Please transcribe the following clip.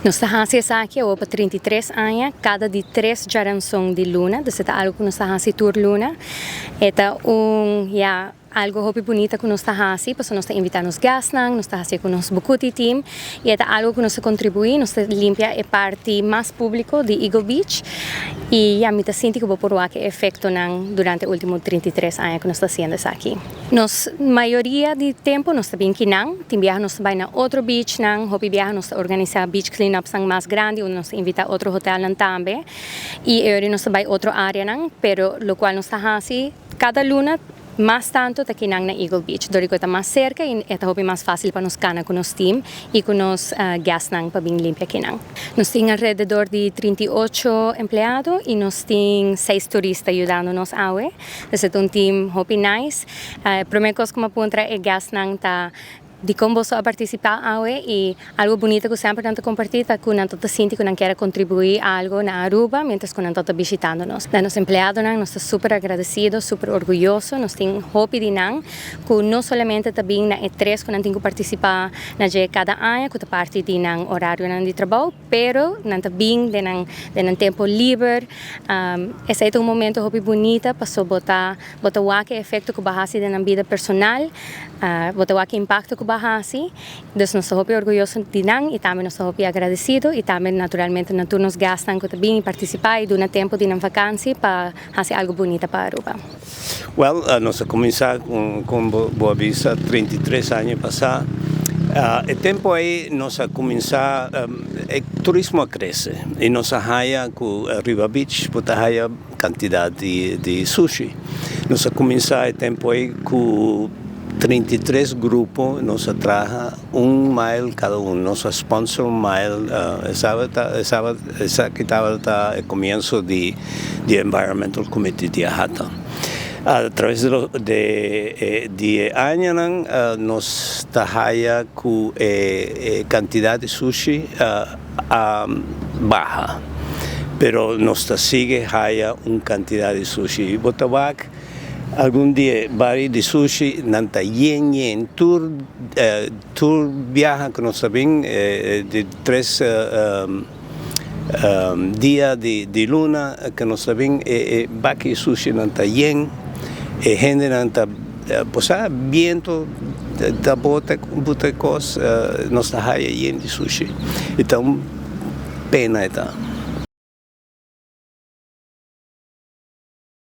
Nós estamos aqui há 33 anos, cada de 3 gerações de luna, então é algo que nós estamos tour luna. É algo muito bonito que nós estamos fazendo, porque nós estamos invitando os gastos, nós estamos fazendo com o nosso Bucuti team, e é algo que nós contribuímos, nós limpia a parte mais pública de Eagle Beach, e a gente sente que vou por que efeito durante os últimos 33 anos que nós estamos fazendo isso aqui. Nós, maioria do tempo, nós estamos aqui, nós vamos na outro beach, nós organizamos beach cleanups mais grandes, nós invitamos outro hotel também, e agora nós vamos a outra área, pero lo qual nós estamos fazendo, cada luna, mais tanto aqui na Eagle Beach, dori está mais cerca e é mais fácil para nós cana com nosso team e com os gas para bem limpo aqui. Nós temos alrededor de 38 empregados e nós temos 6 turistas ajudando-nos a ver. Então é um team muito nice. A primeira coisa que me aponta é gas tá de como você participar e algo bonito que sempre tanto compartilhar com nós todos sinto que nós quer contribuir a algo na Aruba mientras que nós todos visitando-nos. Nos empregados nós estamos super agradecidos, super orgulhosos, nós temos hope de nós que não somente também na E3 que nós temos que participar na cada ano que parte de nós horário de trabalho, pero nós também de tempo livre. Esse é um momento hope bonito para botar o que efeito que bahasi na vida personal, botar o que impacto que bahasi. Então nós estamos muito orgulhosos de nós e também nós estamos muito agradecidos e também naturalmente nós nos gastam que também participar e dar tempo de vacância para fazer algo bonito para a Aruba. Well, nós começamos com Boa Vista 33 anos passados. O tempo aí nós começamos, o turismo cresce e nós haya com Riva Beach, porque haya quantidade de sushi. Nós começamos o tempo aí com 33 grupos, nós trabalhamos 1 mile cada um, nosso sponsor 1 mile, essa que estava o começo de Environmental Committee de Ahata. Através de anos, nós trabalhamos com quantidade de sushi baixa, pero nós seguimos uma quantidade de sushi. Algum dia, bar de sushi, nanta yen, tour viaja que nós sabemos de 3 dias de luna que nós sabemos baki sushi nanta yen, gente nanta posa viento da bota cos nós tá yen de sushi. Então pena eta.